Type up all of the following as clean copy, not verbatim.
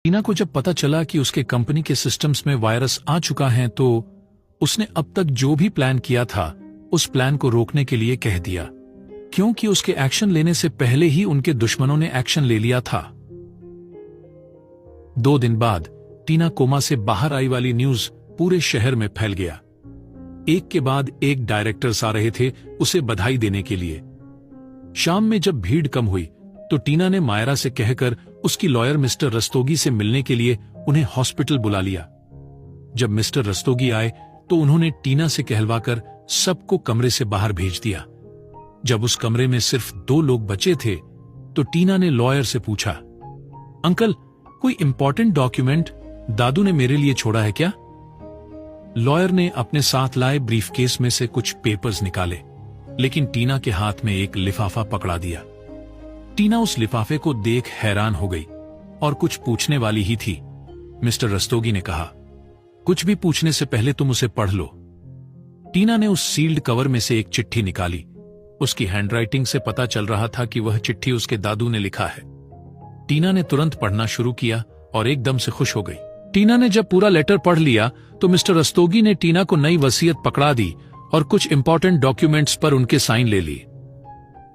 टीना को जब पता चला कि उसके कंपनी के सिस्टम्स में वायरस आ चुका है तो उसने अब तक जो भी प्लान किया था उस प्लान को रोकने के लिए कह दिया, क्योंकि उसके एक्शन लेने से पहले ही उनके दुश्मनों ने एक्शन ले लिया था। 2 दिन बाद टीना कोमा से बाहर आई वाली न्यूज पूरे शहर में फैल गया। एक के बाद एक डायरेक्टर्स आ रहे थे उसे बधाई देने के लिए। शाम में जब भीड़ कम हुई तो टीना ने मायरा से कहकर उसकी लॉयर मिस्टर रस्तोगी से मिलने के लिए उन्हें हॉस्पिटल बुला लिया। जब मिस्टर रस्तोगी आए तो उन्होंने टीना से कहलवाकर सबको कमरे से बाहर भेज दिया। जब उस कमरे में सिर्फ 2 लोग बचे थे तो टीना ने लॉयर से पूछा, अंकल कोई इंपॉर्टेंट डॉक्यूमेंट दादू ने मेरे लिए छोड़ा है क्या? लॉयर ने अपने साथ लाए ब्रीफकेस में से कुछ पेपर्स निकाले, लेकिन टीना के हाथ में एक लिफाफा पकड़ा दिया। टीना उस लिफाफे को देख हैरान हो गई और कुछ पूछने वाली ही थी। मिस्टर रस्तोगी ने कहा, कुछ भी पूछने से पहले तुम उसे पढ़ लो। टीना ने उस सील्ड कवर में से एक चिट्ठी निकाली। उसकी हैंडराइटिंग से पता चल रहा था कि वह चिट्ठी उसके दादू ने लिखा है। टीना ने तुरंत पढ़ना शुरू किया और एकदम से खुश हो गई। टीना ने जब पूरा लेटर पढ़ लिया तो मिस्टर रस्तोगी ने टीना को नई वसीयत पकड़ा दी और कुछ इंपॉर्टेंट डॉक्यूमेंट्स पर उनके साइन ले ली।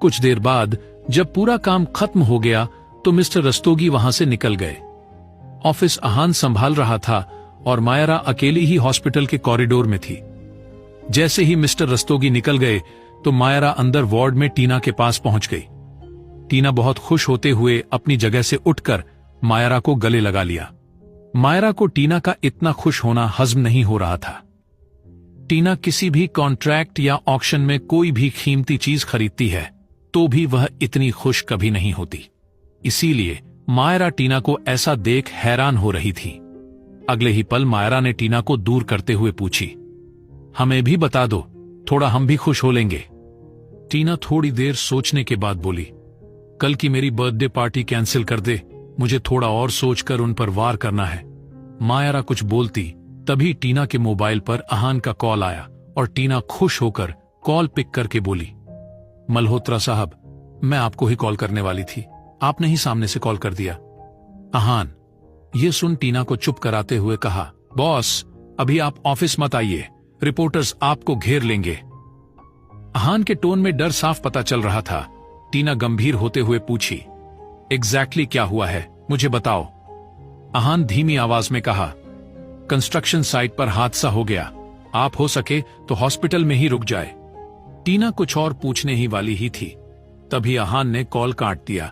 कुछ देर बाद जब पूरा काम खत्म हो गया तो मिस्टर रस्तोगी वहां से निकल गए। ऑफिस अहान संभाल रहा था और मायरा अकेली ही हॉस्पिटल के कॉरिडोर में थी। जैसे ही मिस्टर रस्तोगी निकल गए तो मायरा अंदर वार्ड में टीना के पास पहुंच गई। टीना बहुत खुश होते हुए अपनी जगह से उठकर मायरा को गले लगा लिया। मायरा को टीना का इतना खुश होना हजम नहीं हो रहा था। टीना किसी भी कॉन्ट्रैक्ट या ऑक्शन में कोई भी कीमती चीज खरीदती है तो भी वह इतनी खुश कभी नहीं होती। इसीलिए मायरा टीना को ऐसा देख हैरान हो रही थी। अगले ही पल मायरा ने टीना को दूर करते हुए पूछी, हमें भी बता दो, थोड़ा हम भी खुश हो लेंगे। टीना थोड़ी देर सोचने के बाद बोली, कल की मेरी बर्थडे पार्टी कैंसिल कर दे, मुझे थोड़ा और सोचकर उन पर वार करना है। मायरा कुछ बोलती तभी टीना के मोबाइल पर अहान का कॉल आया और टीना खुश होकर कॉल पिक करके बोली, मल्होत्रा साहब, मैं आपको ही कॉल करने वाली थी, आपने ही सामने से कॉल कर दिया। अहान ये सुन टीना को चुप कराते हुए कहा, बॉस अभी आप ऑफिस मत आइए, रिपोर्टर्स आपको घेर लेंगे। अहान के टोन में डर साफ पता चल रहा था। टीना गंभीर होते हुए पूछी, एग्जैक्टली क्या हुआ है, मुझे बताओ। अहान धीमी आवाज में कहा, कंस्ट्रक्शन साइट पर हादसा हो गया, आप हो सके तो हॉस्पिटल में ही रुक जाए। टीना कुछ और पूछने ही वाली ही थी, तभी अहान ने कॉल काट दिया।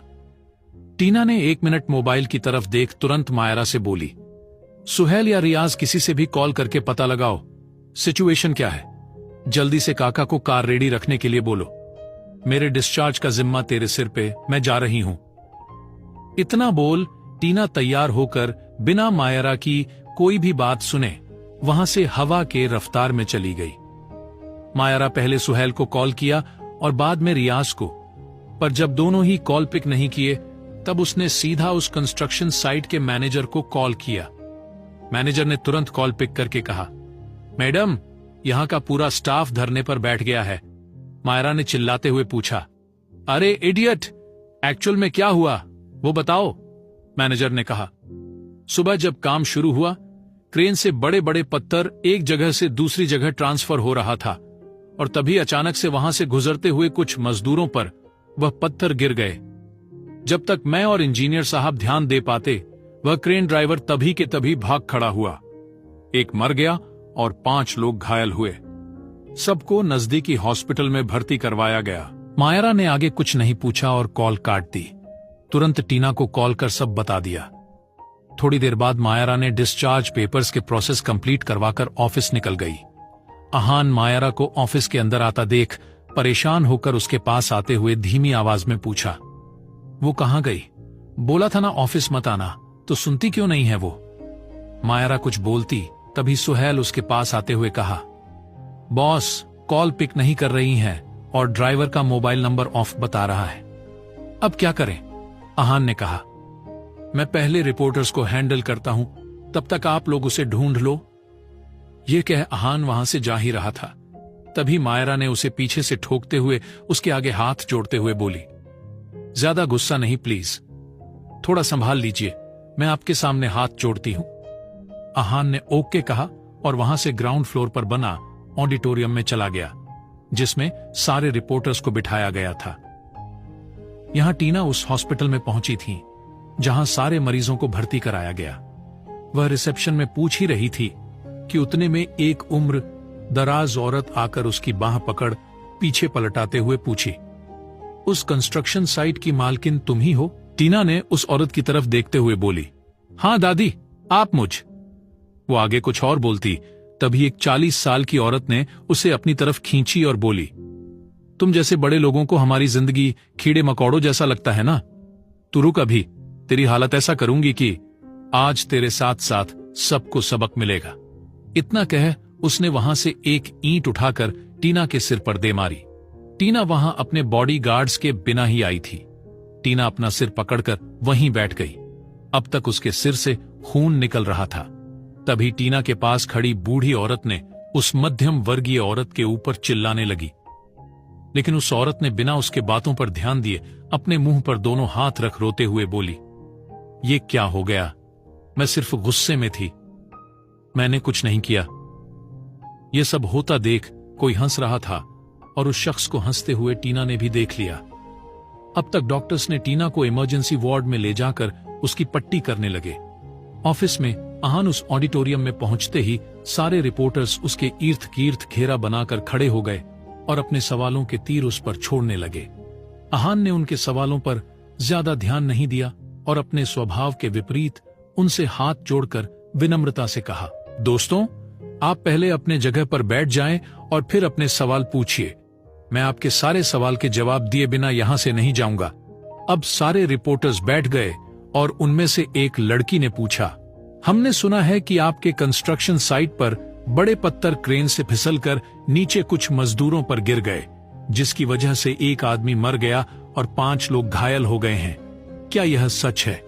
टीना ने 1 मिनट मोबाइल की तरफ देख तुरंत मायरा से बोली, सुहेल या रियाज किसी से भी कॉल करके पता लगाओ सिचुएशन क्या है। जल्दी से काका को कार रेडी रखने के लिए बोलो। मेरे डिस्चार्ज का जिम्मा तेरे सिर पे, मैं जा रही हूं। इतना बोल टीना तैयार होकर बिना मायरा की कोई भी बात सुने वहां से हवा के रफ्तार में चली गई। मायरा पहले सुहेल को कॉल किया और बाद में रियाज को, पर जब दोनों ही कॉल पिक नहीं किए तब उसने सीधा उस कंस्ट्रक्शन साइट के मैनेजर को कॉल किया। मैनेजर ने तुरंत कॉल पिक करके कहा, मैडम यहां का पूरा स्टाफ धरने पर बैठ गया है। मायरा ने चिल्लाते हुए पूछा, अरे इडियट, एक्चुअल में क्या हुआ वो बताओ। मैनेजर ने कहा, सुबह जब काम शुरू हुआ क्रेन से बड़े बड़े पत्थर एक जगह से दूसरी जगह ट्रांसफर हो रहा था और तभी अचानक से वहां से गुजरते हुए कुछ मजदूरों पर वह पत्थर गिर गए। जब तक मैं और इंजीनियर साहब ध्यान दे पाते वह क्रेन ड्राइवर तभी के तभी भाग खड़ा हुआ। एक मर गया और 5 लोग घायल हुए। सबको नजदीकी हॉस्पिटल में भर्ती करवाया गया। मायरा ने आगे कुछ नहीं पूछा और कॉल काट दी। तुरंत टीना को कॉल कर सब बता दिया। थोड़ी देर बाद मायरा ने डिस्चार्ज पेपर्स के प्रोसेस कंप्लीट करवाकर ऑफिस निकल गई। अहान मायरा को ऑफिस के अंदर आता देख परेशान होकर उसके पास आते हुए धीमी आवाज में पूछा, वो कहां गई? बोला था ना ऑफिस मत आना, तो सुनती क्यों नहीं है वो? मायरा कुछ बोलती तभी सुहेल उसके पास आते हुए कहा, बॉस कॉल पिक नहीं कर रही हैं और ड्राइवर का मोबाइल नंबर ऑफ बता रहा है, अब क्या करें? अहान ने कहा, मैं पहले रिपोर्टर्स को हैंडल करता हूं, तब तक आप लोग उसे ढूंढ लो। यह कह अहान वहां से जा ही रहा था, तभी मायरा ने उसे पीछे से ठोकते हुए उसके आगे हाथ जोड़ते हुए बोली, ज्यादा गुस्सा नहीं प्लीज, थोड़ा संभाल लीजिए, मैं आपके सामने हाथ जोड़ती हूं। आहान ने ओके कहा और वहां से ग्राउंड फ्लोर पर बना ऑडिटोरियम में चला गया, जिसमें सारे रिपोर्टर्स को बिठाया गया था। यहां टीना उस हॉस्पिटल में पहुंची थी जहां सारे मरीजों को भर्ती कराया गया। वह रिसेप्शन में पूछ ही रही थी कि उतने में एक उम्र दराज औरत आकर उसकी बाह पकड़ पीछे पलटाते हुए पूछी, उस कंस्ट्रक्शन साइट की मालकिन तुम ही हो? टीना ने उस औरत की तरफ देखते हुए बोली, हां दादी, आप मुझ। वो आगे कुछ और बोलती, तभी एक 40 साल की औरत ने उसे अपनी तरफ खींची और बोली, तुम जैसे बड़े लोगों को हमारी जिंदगी कीड़े मकोड़ों जैसा लगता है ना? तू रुक, अभी तेरी हालत ऐसा करूंगी कि आज तेरे साथ साथ सबको सबक मिलेगा। इतना कह उसने वहां से एक ईंट उठाकर टीना के सिर पर दे मारी। टीना वहां अपने बॉडी गार्ड्स के बिना ही आई थी। टीना अपना सिर पकड़कर वहीं बैठ गई। अब तक उसके सिर से खून निकल रहा था। तभी टीना के पास खड़ी बूढ़ी औरत ने उस मध्यम वर्गीय औरत के ऊपर चिल्लाने लगी, लेकिन उस औरत ने बिना उसके बातों पर ध्यान दिए अपने मुंह पर दोनों हाथ रख रोते हुए बोली, ये क्या हो गया? मैं सिर्फ गुस्से में थी, मैंने कुछ नहीं किया। ये सब होता देख कोई हंस रहा था और उस शख्स को हंसते हुए टीना ने भी देख लिया। अब तक डॉक्टर्स ने टीना को इमरजेंसी वार्ड में ले जाकर उसकी पट्टी करने लगे। ऑफिस में आहान उस ऑडिटोरियम में पहुंचते ही सारे रिपोर्टर्स उसके इर्द गिर्द घेरा बनाकर खड़े हो गए और अपने सवालों के तीर उस पर छोड़ने लगे। आहान ने उनके सवालों पर ज्यादा ध्यान नहीं दिया और अपने स्वभाव के विपरीत उनसे हाथ जोड़कर विनम्रता से कहा, दोस्तों, आप पहले अपने जगह पर बैठ जाएं और फिर अपने सवाल पूछिए। मैं आपके सारे सवाल के जवाब दिए बिना यहां से नहीं जाऊंगा। अब सारे रिपोर्टर्स बैठ गए और उनमें से एक लड़की ने पूछा, हमने सुना है कि आपके कंस्ट्रक्शन साइट पर बड़े पत्थर क्रेन से फिसलकर नीचे कुछ मजदूरों पर गिर गए, जिसकी वजह से एक आदमी मर गया और 5 लोग घायल हो गए हैं। क्या यह सच है?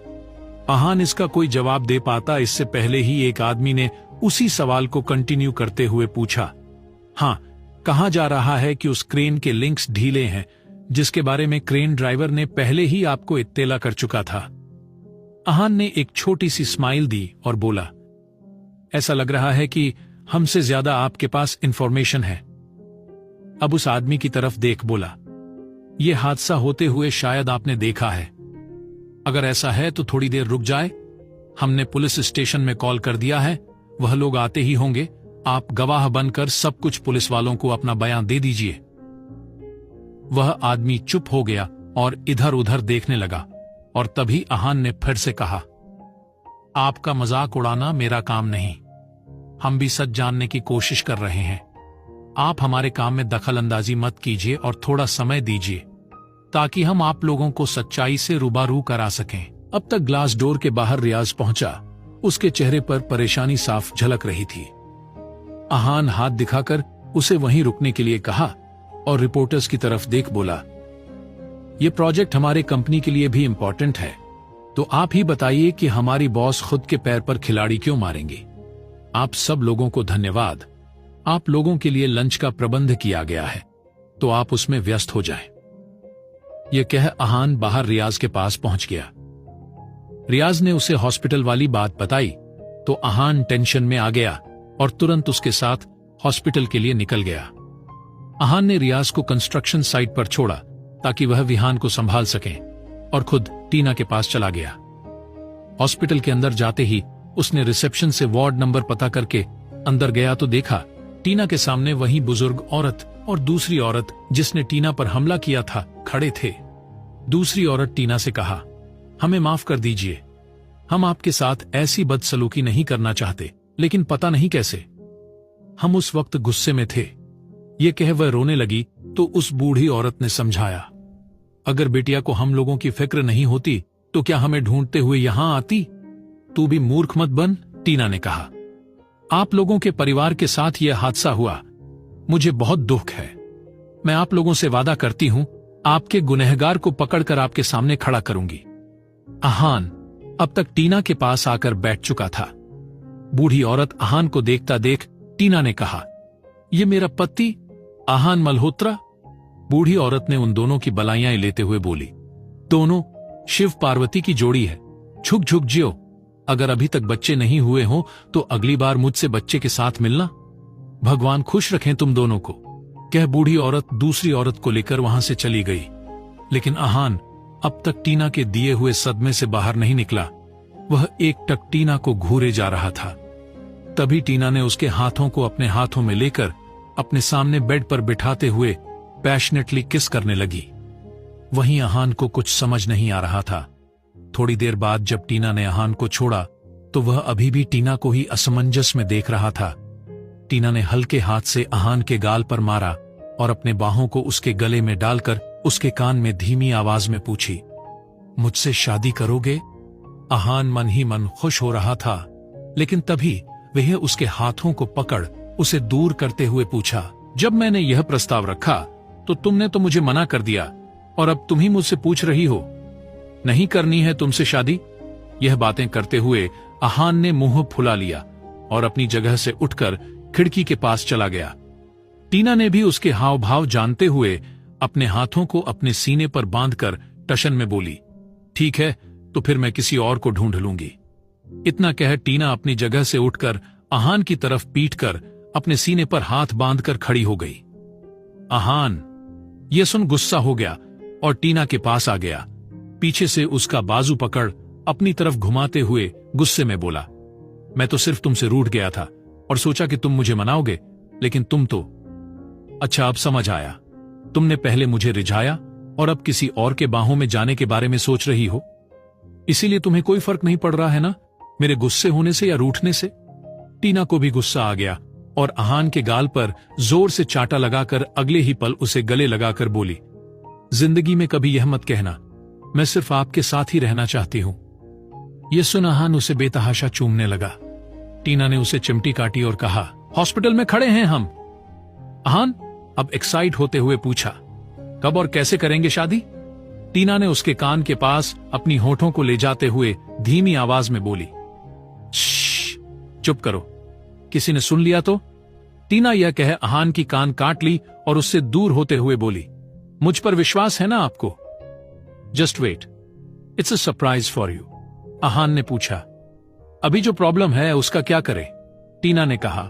आहान इसका कोई जवाब दे पाता इससे पहले ही एक आदमी ने उसी सवाल को कंटिन्यू करते हुए पूछा, हां, कहा जा रहा है कि उस क्रेन के लिंक्स ढीले हैं, जिसके बारे में क्रेन ड्राइवर ने पहले ही आपको इत्तेला कर चुका था। आहान ने एक छोटी सी स्माइल दी और बोला, ऐसा लग रहा है कि हमसे ज्यादा आपके पास इंफॉर्मेशन है। अब उस आदमी की तरफ देख बोला, यह हादसा होते हुए शायद आपने देखा है। अगर ऐसा है तो थोड़ी देर रुक जाए, हमने पुलिस स्टेशन में कॉल कर दिया है, वह लोग आते ही होंगे। आप गवाह बनकर सब कुछ पुलिस वालों को अपना बयान दे दीजिए। वह आदमी चुप हो गया और इधर उधर देखने लगा और तभी आहान ने फिर से कहा, आपका मजाक उड़ाना मेरा काम नहीं। हम भी सच जानने की कोशिश कर रहे हैं। आप हमारे काम में दखल अंदाजी मत कीजिए और थोड़ा समय दीजिए ताकि हम आप लोगों को सच्चाई से रूबरू करा सकें। अब तक ग्लास डोर के बाहर रियाज पहुंचा। उसके चेहरे पर परेशानी साफ झलक रही थी। आहान हाथ दिखाकर उसे वहीं रुकने के लिए कहा और रिपोर्टर्स की तरफ देख बोला, यह प्रोजेक्ट हमारे कंपनी के लिए भी इंपॉर्टेंट है, तो आप ही बताइए कि हमारी बॉस खुद के पैर पर खिलाड़ी क्यों मारेंगे। आप सब लोगों को धन्यवाद। आप लोगों के लिए लंच का प्रबंध किया गया है, तो आप उसमें व्यस्त हो जाएं। यह कह आहान बाहर रियाज के पास पहुंच गया। रियाज ने उसे हॉस्पिटल वाली बात बताई तो आहान टेंशन में आ गया और तुरंत उसके साथ हॉस्पिटल के लिए निकल गया। आहान ने रियाज को कंस्ट्रक्शन साइट पर छोड़ा ताकि वह विहान को संभाल सके और खुद टीना के पास चला गया। हॉस्पिटल के अंदर जाते ही उसने रिसेप्शन से वार्ड नंबर पता करके अंदर गया तो देखा टीना के सामने वही बुजुर्ग औरत और दूसरी औरत जिसने टीना पर हमला किया था खड़े थे। दूसरी औरत टीना से कहा, हमें माफ कर दीजिए, हम आपके साथ ऐसी बदसलूकी नहीं करना चाहते, लेकिन पता नहीं कैसे हम उस वक्त गुस्से में थे। ये कह वह रोने लगी तो उस बूढ़ी औरत ने समझाया, अगर बेटिया को हम लोगों की फिक्र नहीं होती तो क्या हमें ढूंढते हुए यहां आती? तू भी मूर्ख मत बन। टीना ने कहा, आप लोगों के परिवार के साथ यह हादसा हुआ, मुझे बहुत दुख है। मैं आप लोगों से वादा करती हूं आपके गुनहगार को पकड़कर आपके सामने खड़ा करूंगी। आहान अब तक टीना के पास आकर बैठ चुका था। बूढ़ी औरत आहान को देखता देख टीना ने कहा, यह मेरा पति आहान मल्होत्रा। बूढ़ी औरत ने उन दोनों की बलाइयां लेते हुए बोली, दोनों शिव पार्वती की जोड़ी है, झुक झुक जियो। अगर अभी तक बच्चे नहीं हुए हों तो अगली बार मुझसे बच्चे के साथ मिलना। भगवान खुश रखें तुम दोनों को। कह बूढ़ी औरत दूसरी औरत को लेकर वहां से चली गई। लेकिन आहान अब तक टीना के दिए हुए सदमे से बाहर नहीं निकला। वह एकटक टीना को घूरे जा रहा था। तभी टीना ने उसके हाथों को अपने हाथों में लेकर अपने सामने बेड पर बिठाते हुए पैशनेटली किस करने लगी। वहीं आहान को कुछ समझ नहीं आ रहा था। थोड़ी देर बाद जब टीना ने आहान को छोड़ा तो वह अभी भी टीना को ही असमंजस में देख रहा था। टीना ने हल्के हाथ से आहान के गाल पर मारा और अपने बाहों को उसके गले में डालकर उसके कान में धीमी आवाज में पूछी, मुझसे शादी करोगे? आहान मन ही मन खुश हो रहा था, लेकिन तभी वह उसके हाथों को पकड़ उसे दूर करते हुए पूछा, जब मैंने यह प्रस्ताव रखा तो तुमने तो मुझे मना कर दिया और अब तुम ही मुझसे पूछ रही हो नहीं करनी है तुमसे शादी? यह बातें करते हुए आहान ने मुंह फुला लिया और अपनी जगह से उठकर खिड़की के पास चला गया। टीना ने भी उसके हाव भाव जानते हुए अपने हाथों को अपने सीने पर बांधकर टशन में बोली, ठीक है तो फिर मैं किसी और को ढूंढ लूंगी। इतना कह टीना अपनी जगह से उठकर आहान की तरफ पीटकर अपने सीने पर हाथ बांधकर खड़ी हो गई। आहान यह सुन गुस्सा हो गया और टीना के पास आ गया। पीछे से उसका बाजू पकड़ अपनी तरफ घुमाते हुए गुस्से में बोला, मैं तो सिर्फ तुमसे रूठ गया था और सोचा कि तुम मुझे मनाओगे, लेकिन तुम तो। अच्छा अब समझ आया, तुमने पहले मुझे रिझाया और अब किसी और के बाहों में जाने के बारे में सोच रही हो। इसीलिए तुम्हें कोई फर्क नहीं पड़ रहा है ना मेरे गुस्से होने से या रूठने से। टीना को भी गुस्सा आ गया और आहान के गाल पर जोर से चाटा लगाकर अगले ही पल उसे गले लगाकर बोली, जिंदगी में कभी यह मत कहना, मैं सिर्फ आपके साथ ही रहना चाहती हूं। यह सुन आहान उसे बेतहाशा चूमने लगा। टीना ने उसे चिमटी काटी और कहा, हॉस्पिटल में खड़े हैं हम। आहान अब एक्साइट होते हुए पूछा, कब और कैसे करेंगे शादी? टीना ने उसके कान के पास अपनी होठों को ले जाते हुए धीमी आवाज में बोली, चुप करो, किसी ने सुन लिया तो। टीना यह कह आहान की कान काट ली और उससे दूर होते हुए बोली, मुझ पर विश्वास है ना आपको? Just wait, it's a surprise for you. Aahan ने पूछा, अभी जो प्रॉब्लम है उसका क्या करें? टीना ने कहा,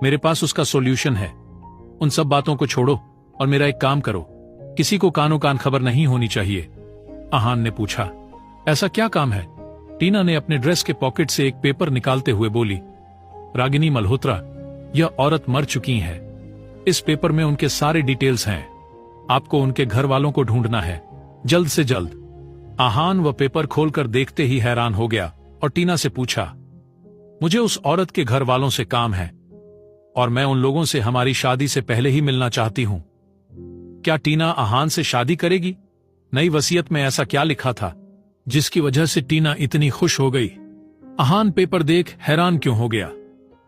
मेरे पास उसका सॉल्यूशन है। उन सब बातों को छोड़ो और मेरा एक काम करो, किसी को कानों कान खबर नहीं होनी चाहिए। आहान ने पूछा, ऐसा क्या काम है? टीना ने अपने ड्रेस के पॉकेट से एक पेपर निकालते हुए बोली, रागिनी मल्होत्रा, यह औरत मर चुकी है। इस पेपर में उनके सारे डिटेल्स हैं। आपको उनके घर वालों को ढूंढना है, जल्द से जल्द। आहान वह पेपर खोलकर देखते ही हैरान हो गया और टीना से पूछा, मुझे उस औरत के घर वालों से काम है और मैं उन लोगों से हमारी शादी से पहले ही मिलना चाहती हूं। क्या टीना आहान से शादी करेगी? नई वसीयत में ऐसा क्या लिखा था जिसकी वजह से टीना इतनी खुश हो गई? आहान पेपर देख हैरान क्यों हो गया?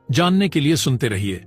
जानने के लिए सुनते रहिए।